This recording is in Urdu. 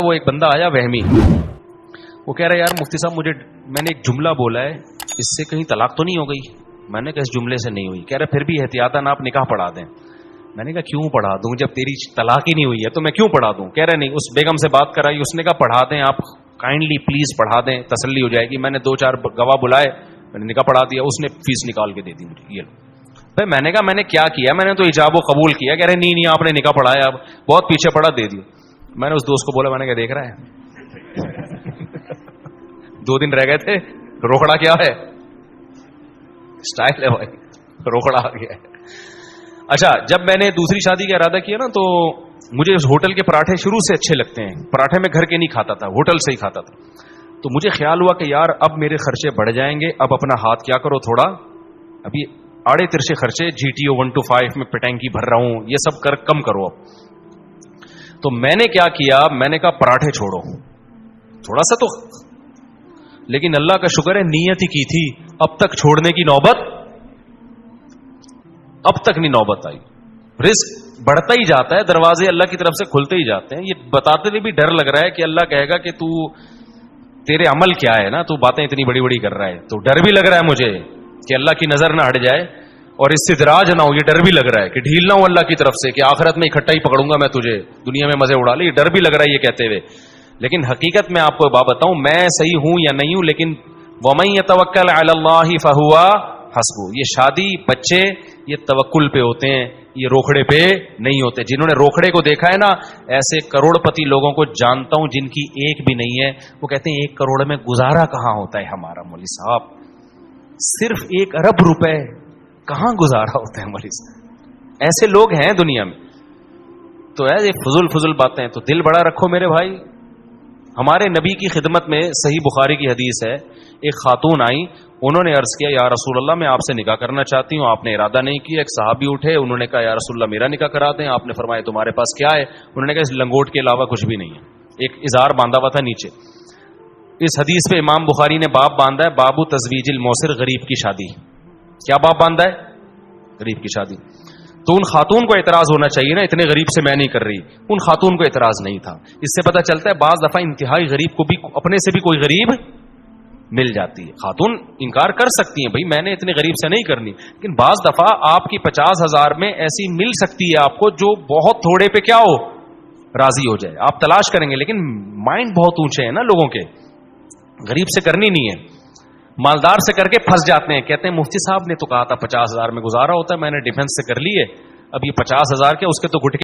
وہ ایک بندہ آیا وہمی, وہ کہہ رہا ہے یار مفتی صاحب میں نے ایک جملہ بولا ہے, اس سے کہیں طلاق تو نہیں ہو گئی؟ میں نے کہا اس جملے سے نہیں ہوئی. کہہ رہے پھر بھی احتیاطاً آپ نکاح پڑھا دیں. میں نے کہا کیوں پڑھا دوں جب تیری طلاق ہی نہیں ہوئی ہے تو میں کیوں پڑھا دوں؟ کہہ رہے نہیں, اس بیگم سے بات کرائی, اس نے کہا پڑھا دیں آپ, کائنڈلی پلیز پڑھا دیں, تسلی ہو جائے گی. میں نے 2-4 گواہ بلائے, میں نے نکاح پڑھا دیا, اس نے فیس نکال کے دے دی مجھے. یہ بھائی میں نے کہا میں نے کیا کیا, میں نے تو ایجاب و قبول کیا. کہہ رہے نہیں آپ نے نکاح پڑھایا, اب بہت پیچھے پڑا, دے دیا. میں نے اس دوست کو بولا, میں نے کہا دیکھ رہا ہے 2 دن رہ گئے تھے, روکڑا کیا ہے, اسٹائل ہے بھائی, روکڑا آ گیا ہے. اچھا, جب میں نے دوسری شادی کا ارادہ کیا نا تو مجھے اس ہوٹل کے پراٹھے شروع سے اچھے لگتے ہیں. پراٹھے میں گھر کے نہیں کھاتا تھا, ہوٹل سے ہی کھاتا تھا. تو مجھے خیال ہوا کہ یار اب میرے خرچے بڑھ جائیں گے, اب اپنا ہاتھ کیا کرو تھوڑا, ابھی آڑے ترشے خرچے GTO 1 to 5 میں پٹینکی بھر رہا ہوں, یہ سب کم کرو اب. تو میں نے کیا کیا, میں نے کہا پراٹھے چھوڑو تھوڑا سا تو, لیکن اللہ کا شکر ہے نیت ہی کی تھی, اب تک چھوڑنے کی نوبت اب تک نہیں نوبت آئی. رزق بڑھتا ہی جاتا ہے, دروازے اللہ کی طرف سے کھلتے ہی جاتے ہیں. یہ بتاتے ہوئے بھی ڈر لگ رہا ہے کہ اللہ کہے گا کہ تیرے عمل کیا ہے نا, تو باتیں اتنی بڑی بڑی کر رہا ہے. تو ڈر بھی لگ رہا ہے مجھے کہ اللہ کی نظر نہ ہٹ جائے اور استدراج نہ ہو. یہ ڈر بھی لگ رہا ہے کہ ڈھیل نہ ہو اللہ کی طرف سے کہ آخرت میں اکٹھا ہی پکڑوں گا میں تجھے, دنیا میں مزے اڑا لے. یہ ڈر بھی لگ رہا ہے یہ کہتے ہوئے. لیکن حقیقت میں آپ کو بات بتاؤں, میں صحیح ہوں یا نہیں ہوں, لیکن وَمَن يَتَوَكَّلْ عَلَى اللَّهِ فَهُوَ حَسْبُهُ. یہ شادی بچے یہ توکل پہ ہوتے ہیں, یہ روکھڑے پہ نہیں ہوتے. جنہوں نے روکھڑے کو دیکھا ہے نا, ایسے کروڑ پتی لوگوں کو جانتا ہوں جن کی ایک بھی نہیں ہے. وہ کہتے ہیں 1 کروڑ میں گزارا کہاں ہوتا ہے ہمارا مولوی صاحب, صرف 1 ارب روپے کہاں گزارا ہوتا ہے مولوی صاحب. ایسے لوگ ہیں دنیا میں. تو یہ فضول باتیں. تو دل بڑا رکھو میرے بھائی. ہمارے نبی کی خدمت میں صحیح بخاری کی حدیث ہے, ایک خاتون آئی, انہوں نے عرض کیا یا رسول اللہ میں آپ سے نکاح کرنا چاہتی ہوں. آپ نے ارادہ نہیں کیا. ایک صحابی اٹھے, انہوں نے کہا یا رسول اللہ میرا نکاح کرا دیں. آپ نے فرمایا تمہارے پاس کیا ہے؟ انہوں نے کہا اس لنگوٹ کے علاوہ کچھ بھی نہیں ہے. ایک اظہار باندھا ہوا تھا نیچے. اس حدیث پہ امام بخاری نے باب باندھا ہے, باب تزویج الموسر, غریب کی شادی. کیا باب باندھا ہے؟ غریب کی شادی. تو ان خاتون کو اعتراض ہونا چاہیے نا, اتنے غریب سے میں نہیں کر رہی. ان خاتون کو اعتراض نہیں تھا. اس سے پتہ چلتا ہے بعض دفعہ انتہائی غریب کو بھی اپنے سے بھی کوئی غریب مل جاتی ہے. خاتون انکار کر سکتی ہیں, بھائی میں نے اتنے غریب سے نہیں کرنی, لیکن بعض دفعہ آپ کی 50,000 میں ایسی مل سکتی ہے آپ کو جو بہت تھوڑے پہ کیا ہو, راضی ہو جائے. آپ تلاش کریں گے, لیکن مائنڈ بہت اونچے ہیں نا لوگوں کے. غریب سے کرنی نہیں ہے, مالدار سے کر کے پھنس جاتے ہیں. کہتے ہیں مفتی صاحب نے تو کہا تھا 50,000 میں گزارا ہوتا ہے, میں نے ڈیفنس سے کر لی ہے, اب یہ 50,000 کیا اس کے تو گٹکے